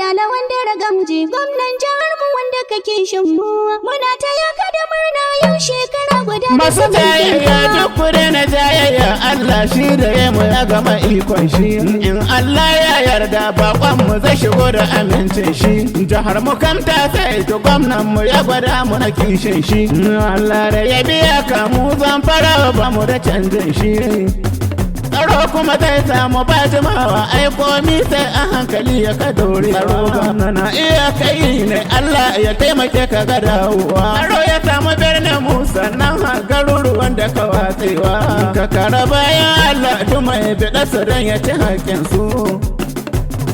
Dauda wanda ragamji gwamnan jihar mu wanda kake shin mu. Muna ta yaka da murna yau shekara guda. Masu jayayya duk kure na jayayya Allah shi da ya mu ya gama ikon shi. In Allah ya yarda bakon mu zai shigo da amincin shi. Jihar mu kan ta sai to gwamnan mu ya gwada mu na kishin shi. Allah da ya biya ka mu zan fara ba mu da canjin shi. Tsaro kuma zai samu ba jimawa ai komi sai a hankali ya ka dore. Tsaro gwamna na iya kai ne Allah ya taimake ka ga dawowa. Tsaro ya samu birnin mu sannan har garuruwan da ka watsewa. Ka kara bayan Allah duma ya biɗa su don ya ci haƙƙin su.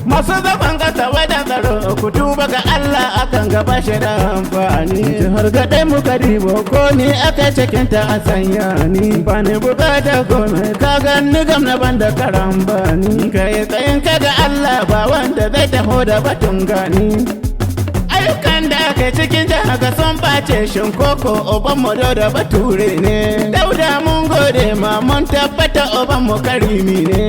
Masu zaban kasa wajen tsaro ku tuba ga Allah akan gaba shi da amfani. Har gaɗe muka dibo ko ni aka cikinta a sanya ni. Ba ni bukata kome ka gani gamna banda karambani. Ka yi tsayin ka ga Allah ba wanda zai taho da batun gani. Ayyukan da aka cikin jihar ga sun ɓace shinkoko oban mu da bature ne. Dauda mun gode ma mun tabbata oban mu karimi ne.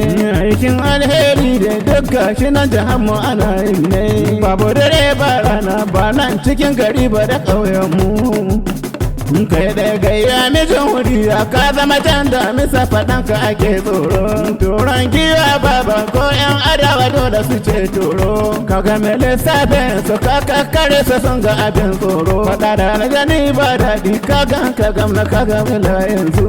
Aikin alheri da duk gashi nan jihar mu ana yin ne. Babu dare ba rana ba nan cikin gari ba da ƙauyen mu. Kai da gayya mijin wuriya ka zama can da misa faɗanka ake tsoro. Turon giwa baba ko yan adawa dole su ce turo. Ka ga mai lissafin su ka kakkare su sun ga abin tsoro. Faɗa da na gani ba daɗi ka gan ka gamna ka ga yanzu.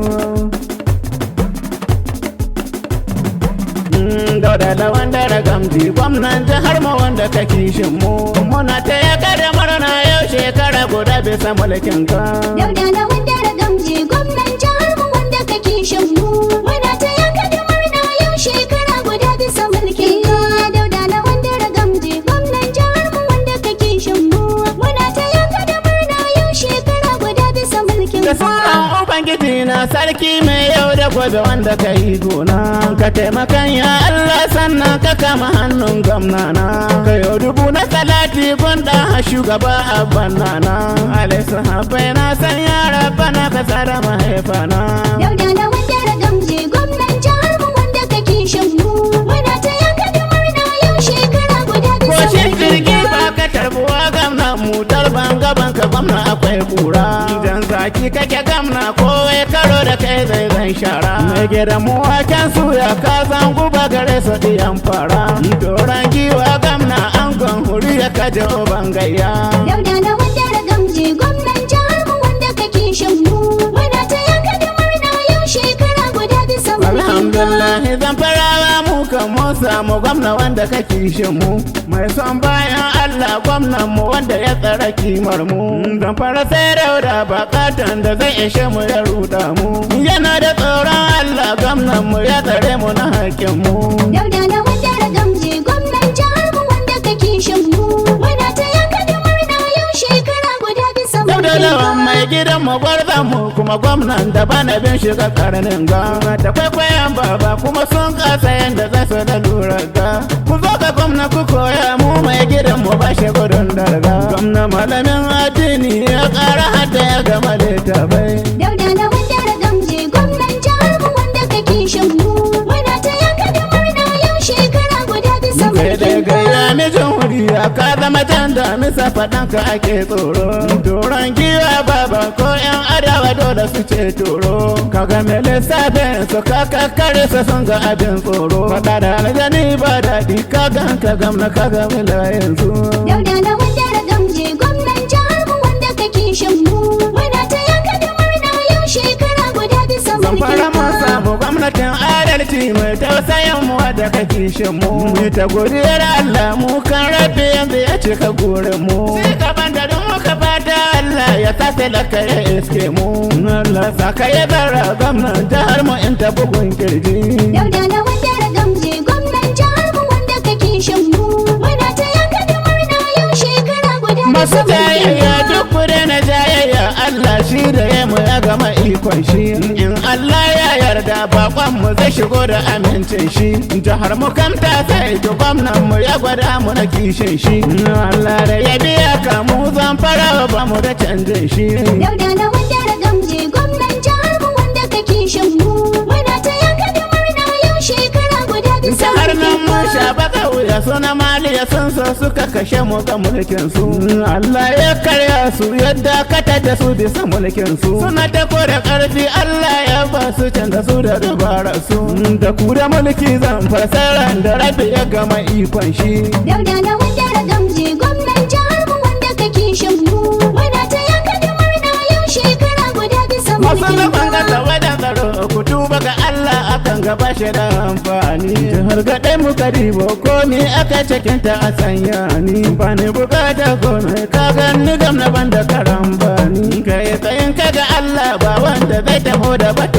Dauda da wanda ragamji gwamnan jihar mu wanda ka kishin mu. Muna ta yaka da murna yau shekara guda bisa mulkin ka. Dauda da wanda ragamji gwamnan jihar mu wanda kake shin mu. Muna ta yaka da murna yau shekara guda bisa mulkin ka. Dauda da wanda ragamji gwamnan jihar mu wanda kake shin mu. Muna ta yaka da murna yau shekara guda bisa mulkin ka. Da sunan Ubangiji na sarki mai yau da gobe wanda ka yi gona. Ka taimakan ya Allah sannan ka kama hannun gwamnana. Ka yau dubu na salati gunda shugaba a banana. Alaisu haɓai na san yara bana ka tsara mahaifana. Dauda da wanda ragamji gwamnan jihar mu wanda kake shin mu. Muna ta yaka da murna yau shekara guda bisa Koshin mulkin jirgi ka. ba ka tarbuwa gamna mu tarban gaban ka gwamna akwai kura. Jan zaki kake gamna kowai karo da kai zai zan shara. Mai gidan mu waken suya ka zan guba gare su diyan fara. Doron giwa gamna angon huri ya kaje oban gayya. Dauda da wanda ragamji gwamnan jihar mu wanda kake shin mu. Muna ta yaka da murna yau shekara guda bisa mulkin ka. Alhamdulillah zan farawa mu kan mu samu gwamna wanda ka kishin mu. Mai son bayan Allah gwamnan mu wanda ya tsara kimar mu. Zan fara sai Dauda bakatan da zai ishe mu ya ruda mu. Yana da tsoron Allah gwamnan mu ya tsare mu na haƙƙin mu. Dauda da wanda ragamji gwamnan jihar mu wanda kake shin mu. Muna ta yaka da murna yau shekara guda bisa mulkin Dauda ka. lawan mai gidan mu gwarzan mu kuma gwamnan da bana bin shiga karnin ga. Ta kwaikwayon baba kuma sun kasa yanda za su da lura ga. Ku zo ga gwamna ku koya mu mai gidan mu ba shi gudun darga. Gwamna malamin addini ya ƙara hadda ya gama littafai. Dauda da wanda ragamji gwamnan jihar mu wanda kake shin mu. Muna ta yaka da murna yau shekara guda bisa Kai da mulkin ka. gaya mijin wuriya ka zama can da misa faɗanka ake tsoro. Turon giwa baba ko yan adawa dole su ce turo. Ka ga mai lissafin su ka kakkare su sun ga abin tsoro. Faɗa da aljani ba daɗi ka gan ka gamna ka ga yanzu. Dauda da wanda ragamji gwamnan jihar mu wanda kake shin mu. Muna ta yaka da murna yau shekara guda bisa Zan mulkin fara mun ka. samu gwamnatin adalci mai tausayin mu wadda ka kishin mu. Mu ta godiyar Allah mu kan rabbi yanzu ya cika gurin mu. Sai ka banda don muka fata Allah ya sa talaka ya iske mu. Allah sa ka ya bara gwamnan jihar mu in ta bugun kirji. Dauda da wanda ragamji gwamnan jihar mu wanda kake shin mu. Muna ta yaka da murna yau shekara guda Masu bisa mulkin jayayya ka. duk kure na jayayya Allah shi da ya mu ya gama ikon shi. In Allah ya yarda bakon mu zai shigo da amincin shi. Jihar mu kan ta sai to gwamnan mu ya gwada mu na kishin shi. Allah da ya biya ka mu zan fara ba mu da canjin shi. Dauda da wanda ragamji gwamnan jihar mu wanda kake shin mu. Muna ta yaka da murna yau shekara guda bisa Jihar nan mu shabaka wuya suna maliya sun so suka kashe mu ga mulkin su. Allah ya karya su yadda kata da su bisa mulkin su. Suna ta kore karfi Allah ya ba su canza su da dubara su. Da ku da mulki zan fasaran da rabi ya gama ikon shi. Dauda na wanda ragamji gwamnan jihar mu wanda kake shan mu. Muna ta yanka da murna yau shekara guda bisa Masu mulkin na banga ka. da wada tsaro ku tuba ga Allah akan gaba shi da amfani. Jihar gaɗe mu karibo komi aka cikin ta a sanya ni. Ba ni bukata komai ka gani gam na banda karambani. Kai tsayin ka ga Allah ba wanda zai taho da bata